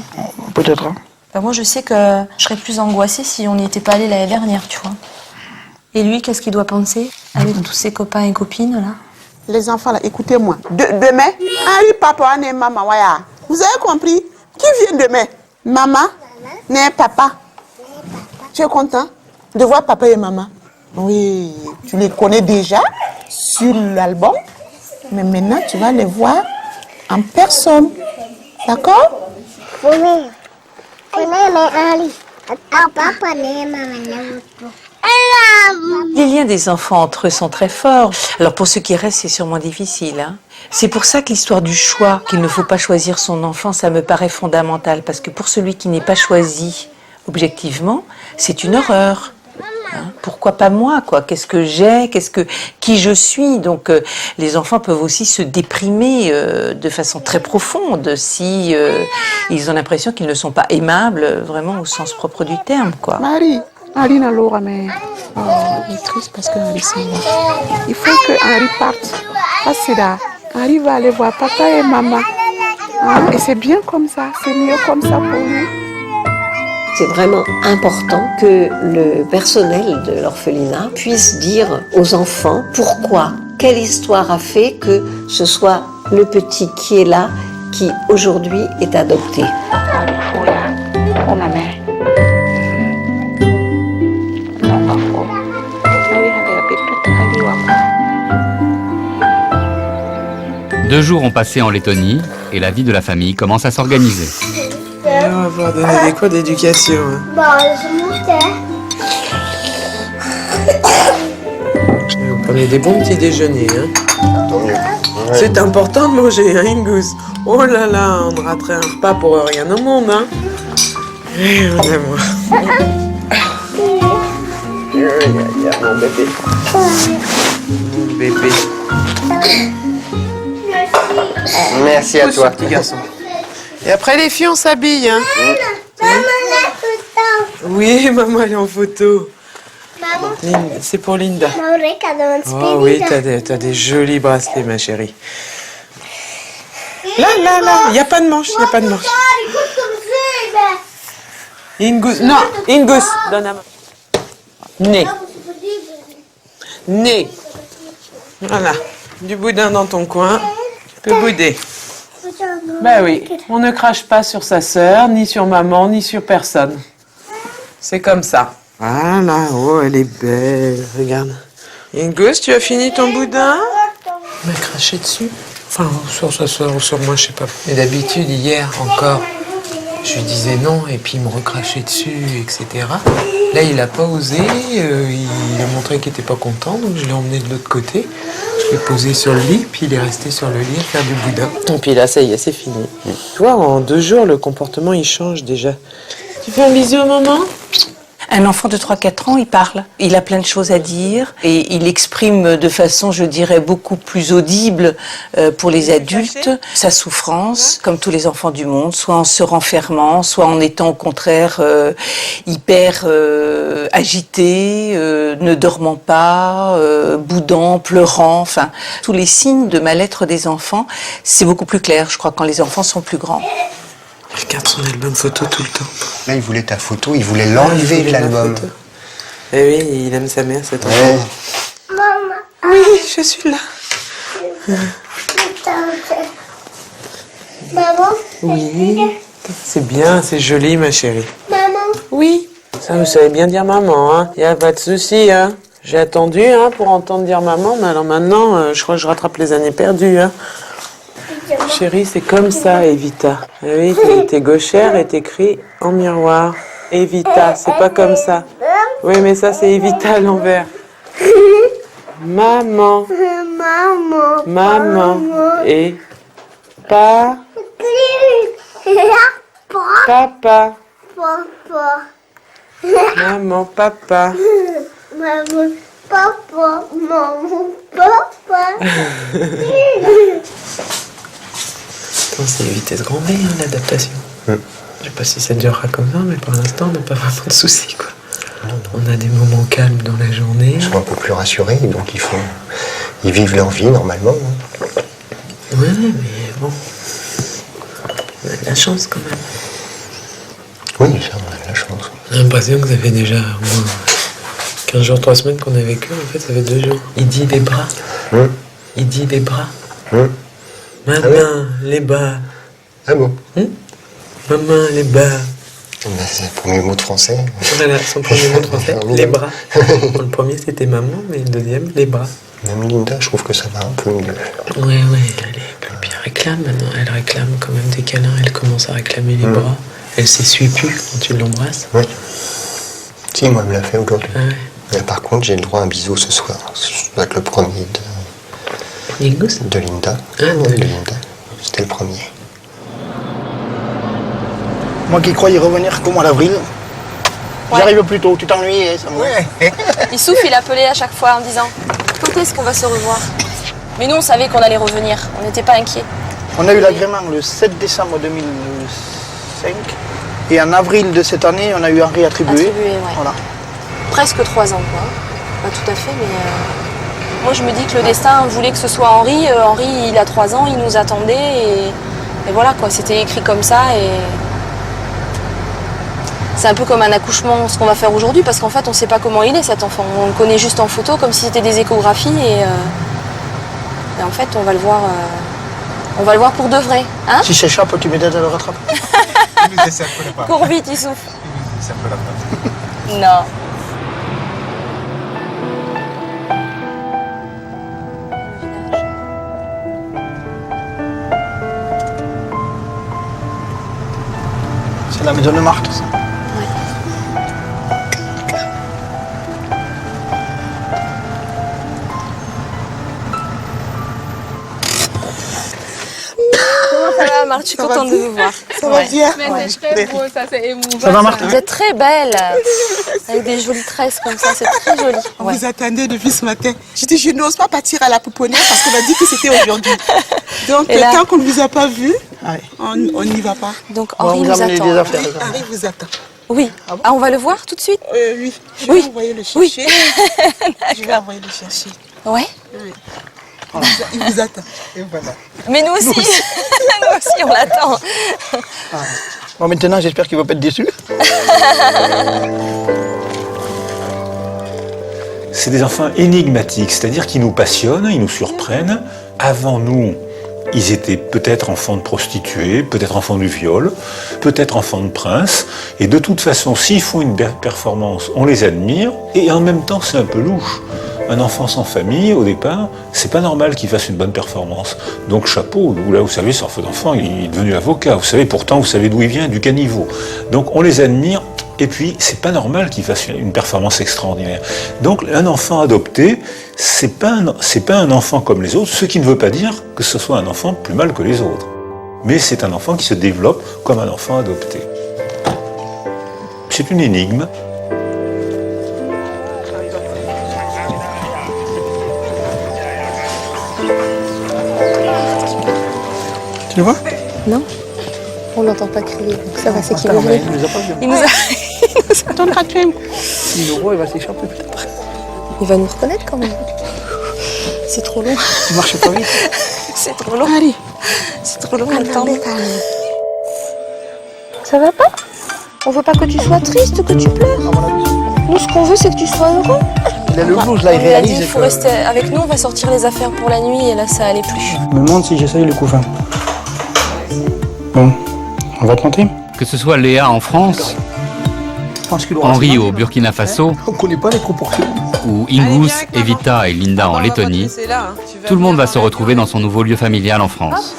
Peut-être, hein. Bah, moi, je sais que je serais plus angoissée si on n'y était pas allé l'année dernière, tu vois. Et lui, qu'est-ce qu'il doit penser avec tous ses copains et copines, là? Les enfants, là, écoutez-moi. Demain, Henri, papa, et maman, voilà. Vous avez compris? Qui vient demain? Maman, né papa. Tu es content de voir papa et maman? Oui, tu les connais déjà sur l'album, mais maintenant, tu vas les voir en personne. D'accord? Les liens des enfants entre eux sont très forts. Alors pour ceux qui restent, c'est sûrement difficile. Hein. C'est pour ça que l'histoire du choix, qu'il ne faut pas choisir son enfant, ça me paraît fondamental. Parce que pour celui qui n'est pas choisi objectivement, c'est une horreur. Hein. Pourquoi pas moi, quoi? Qu'est-ce que j'ai? Qui je suis? Donc les enfants peuvent aussi se déprimer de façon très profonde si ils ont l'impression qu'ils ne sont pas aimables vraiment au sens propre du terme, quoi. Marie, Henri n'a l'aura, mais il est triste parce que Henri s'en va. Il faut que Henri parte. Parce que là, Henri va aller voir papa et maman. Hein? Et c'est bien comme ça, c'est mieux comme ça pour lui. C'est vraiment important que le personnel de l'orphelinat puisse dire aux enfants pourquoi, quelle histoire a fait que ce soit le petit qui est là, qui aujourd'hui est adopté. Oh ma mère. 2 jours ont passé en Lettonie et la vie de la famille commence à s'organiser. Et on va pouvoir donner des cours d'éducation. Vous prenez des bons petits déjeuners. Hein. C'est important de manger, hein, Ingus. Oh là là, on raterait un repas pour rien au monde. Hein. Et on est moi. Mon bébé. Mon bébé. Merci à toi. Petit garçon. Et après les filles, on s'habille. Hein. Oui, maman, elle est en photo. C'est pour Linda. Oh oui, t'as des jolis bracelets, ma chérie. Là, il n'y a pas de manche, il n'y a pas de manche. Ingus, non, Ingus, donne la main. Nez. Nez. Voilà, du boudin dans ton coin. Tu peux bouder. Ben oui, on ne crache pas sur sa sœur, ni sur maman, ni sur personne. C'est comme ça. Voilà, oh, elle est belle, regarde. Ingus, tu as fini ton boudin? Il m'a craché dessus. Enfin, sur moi, je sais pas. Et d'habitude, hier encore, je lui disais non, et puis il me recrachait dessus, etc. Là, il a pas osé, il a montré qu'il était pas content, donc je l'ai emmené de l'autre côté. Je l'ai posé sur le lit, puis il est resté sur le lit à faire du boudin. Et puis là, ça y est, c'est fini. Toi, en 2 jours, le comportement, il change déjà. Tu fais un bisou au maman? Un enfant de 3-4 ans, il parle. Il a plein de choses à dire et il exprime de façon, je dirais, beaucoup plus audible pour les adultes sa souffrance, comme tous les enfants du monde, soit en se renfermant, soit en étant au contraire hyper agité, ne dormant pas, boudant, pleurant, enfin, tous les signes de mal-être des enfants, c'est beaucoup plus clair, je crois, quand les enfants sont plus grands. Il regarde son album photo tout le temps. Là, il voulait ta photo, il voulait l'enlever de l'album. Eh oui, il aime sa mère, cet enfant. Ouais. Maman. Oui, je suis là. Maman. Oui. C'est bien, c'est joli, ma chérie. Maman. Oui. Ça, vous savez bien dire maman, hein. Y a pas de souci, hein. J'ai attendu, hein, pour entendre dire maman, mais alors maintenant, je crois que je rattrape les années perdues, hein. Chérie, c'est comme ça, Evita. Ah oui, t'es gauchère et t'écris en miroir. Evita, c'est pas comme ça. Oui, mais ça, c'est Evita à l'envers. Maman. Maman. Maman. Et papa. Papa. Papa. Maman, papa. Maman. Papa. Maman. Papa. C'est une vitesse grand V, hein, l'adaptation. Je sais pas si ça durera comme ça, mais pour l'instant, on n'a pas vraiment de soucis, quoi. On a des moments calmes dans la journée. Ils sont un peu plus rassurés, donc ils vivent leur vie normalement. Ouais, mais bon, on a de la chance quand même. Oui, ça, on a de la chance. J'ai l'impression que ça fait déjà au moins 15 jours, 3 semaines qu'on est avec eux. En fait, ça fait 2 jours. Il dit des bras. Il dit des bras. Maman, les bas. Ah bon? Maman, les bas. C'est le premier mot de français. Voilà, son premier mot de français, les bras. Le premier, c'était maman, mais le deuxième, les bras. Même Linda, je trouve que ça va un peu mieux. Oui, puis elle réclame maintenant. Elle réclame quand même des câlins. Elle commence à réclamer les bras. Elle s'essuie plus quand tu l'embrasses. Oui. Si, moi, elle me l'a fait aujourd'hui. Ah ouais. Mais par contre, j'ai le droit à un bisou ce soir. Ça doit être le premier de Linda. Ah, de Linda. C'était le premier. Moi qui croyais revenir qu'au mois d'avril, j'arrive plus tôt. Tu t'ennuies, ça me... Issouf, il appelait à chaque fois en disant quand est-ce qu'on va se revoir? Mais nous, on savait qu'on allait revenir. On n'était pas inquiets. On a eu l'agrément le 7 décembre 2005. Et en avril de cette année, on a eu Henri attribué. Ouais. Voilà. Presque 3 ans, quoi. Pas tout à fait, mais... Moi, je me dis que le destin voulait que ce soit Henri. Henri, il a 3 ans, il nous attendait. Et voilà, quoi. C'était écrit comme ça. Et c'est un peu comme un accouchement, ce qu'on va faire aujourd'hui, parce qu'en fait, on ne sait pas comment il est, cet enfant. On le connaît juste en photo, comme si c'était des échographies. Et en fait, on va le voir pour de vrai. Hein? Si s'échappe, tu m'aides à le rattraper. Cours vite, Issouf. Non. C'est la maison de Marthe, ça. Comment ça va, Marthe? Je suis contente de vous voir. Ça va bien? Mais c'est très beau, ça c'est émouvant. Ça va, Marthe? Vous êtes très belle, avec des jolies tresses comme ça, c'est très joli. On vous attendait depuis ce matin. Je dis, je n'ose pas partir à la pouponnière parce qu'on a dit que c'était aujourd'hui. Donc, là... tant qu'on ne vous a pas vu, on n'y va pas. Donc, Henri nous attend. Henri vous attend. Oui. Ah, on va le voir tout de suite? Oui. Je vais envoyer le chercher. Oui. Je vais envoyer le chercher. Ouais. Oui. Il vous attend. Et voilà. Mais nous aussi. Nous aussi, on l'attend. Bon, maintenant, j'espère qu'il ne va pas être déçu. C'est des enfants énigmatiques, c'est-à-dire qu'ils nous passionnent, ils nous surprennent. Avant nous, ils étaient peut-être enfants de prostituées, peut-être enfants du viol, peut-être enfants de princes. Et de toute façon, s'ils font une performance, on les admire. Et en même temps, c'est un peu louche. Un enfant sans famille, au départ, c'est pas normal qu'il fasse une bonne performance. Donc chapeau, là vous savez, ce enfant, il est devenu avocat. Vous savez, pourtant, vous savez d'où il vient, du caniveau. Donc on les admire, et puis c'est pas normal qu'il fasse une performance extraordinaire. Donc un enfant adopté, c'est pas un enfant comme les autres, ce qui ne veut pas dire que ce soit un enfant plus mal que les autres. Mais c'est un enfant qui se développe comme un enfant adopté. C'est une énigme. Tu le vois? Non, on l'entend pas crier, donc ça va, c'est qu'il veut jouer. Il nous a pas vu. Il nous a... Ton quatrième. 6 €, il va s'échapper peut-être. Il va nous reconnaître quand même. C'est trop long. Il marche pas vite. C'est trop long. Allez. C'est trop long, attends. Ça va pas? On veut pas que tu sois triste, que tu pleures. Nous, ce qu'on veut, c'est que tu sois heureux. Il a le blues, là, il On lui a dit, réalise. il faut rester avec nous, on va sortir les affaires pour la nuit, et là, ça allait plus. Je me demande si j'essaye le couffin. Bon, on va tenter. Que ce soit Léa en France, Henri au Burkina Faso, On connaît pas les proportions. ou Ingus, Evita et Linda en Lettonie, tout le monde va se retrouver dans son nouveau lieu familial en France.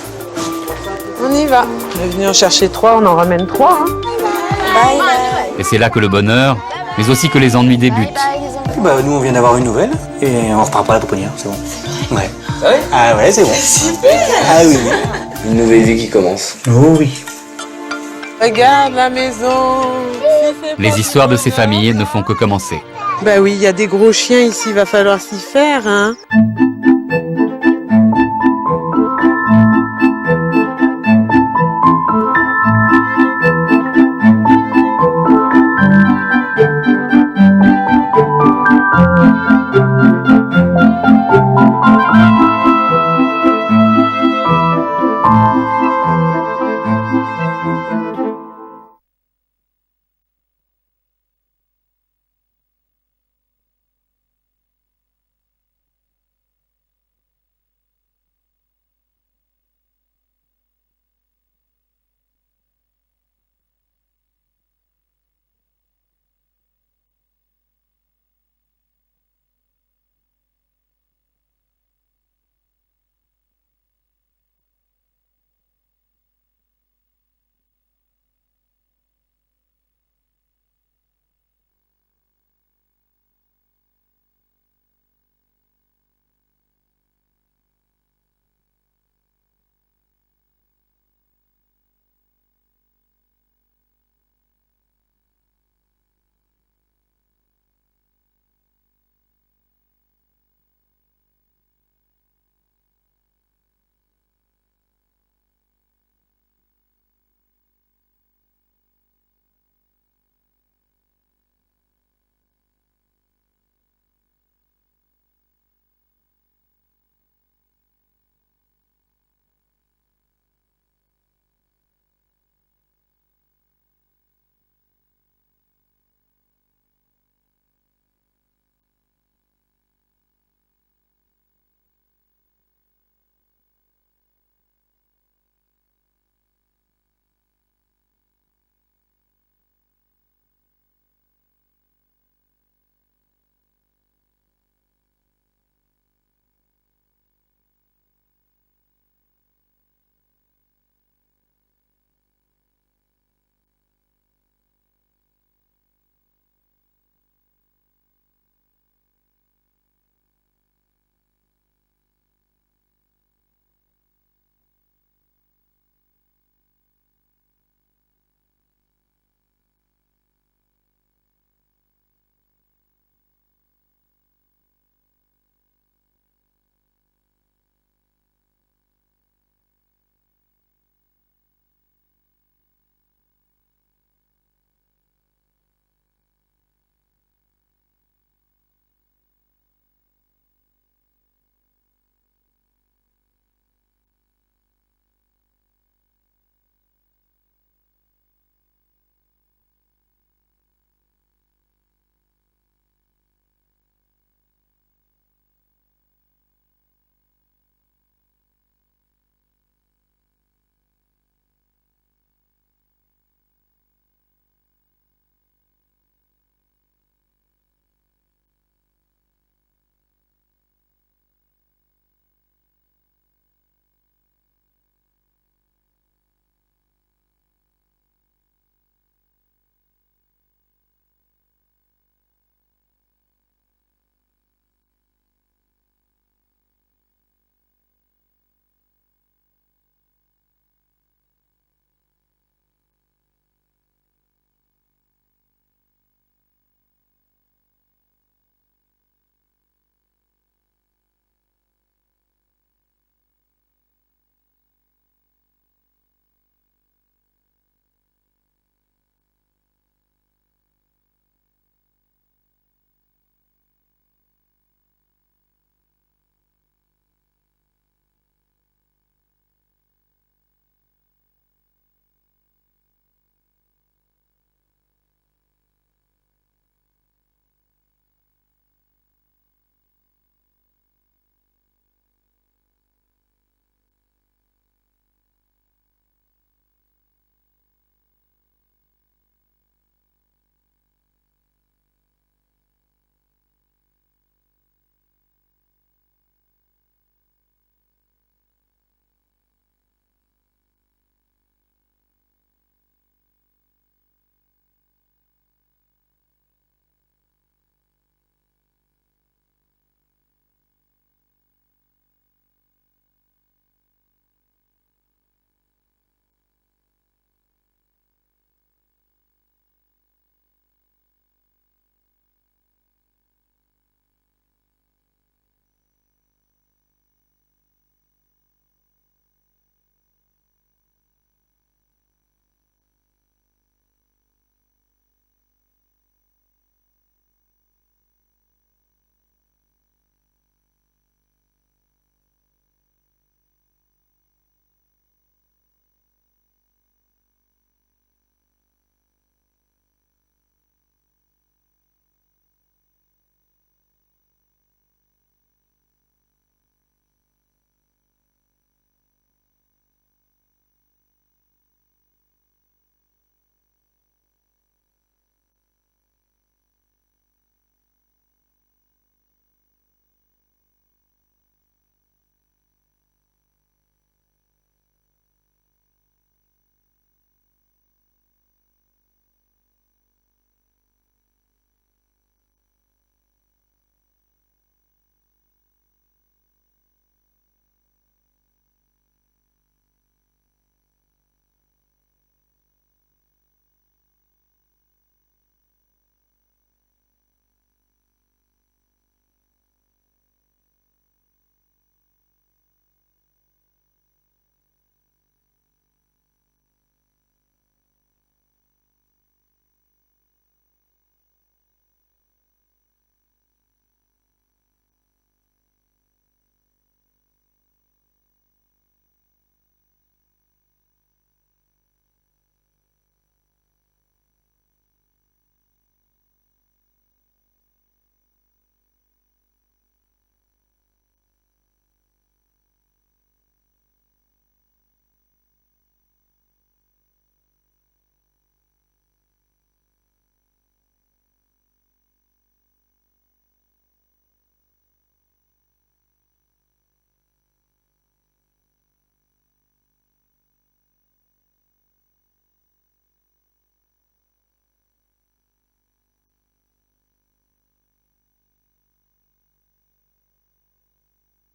On y va. On est venu en chercher 3, on en ramène 3. Hein. Bye bye. Et c'est là que le bonheur, mais aussi que les ennuis débutent. Bah, nous, on vient d'avoir une nouvelle et on repart pas à la pouponnière, c'est bon. Ouais. Ah ouais, c'est bon. Super. Ah oui. Une nouvelle vie qui commence. Oh oui. Regarde la maison. Les histoires de ces familles ne font que commencer. Bah oui, il y a des gros chiens ici, il va falloir s'y faire, hein.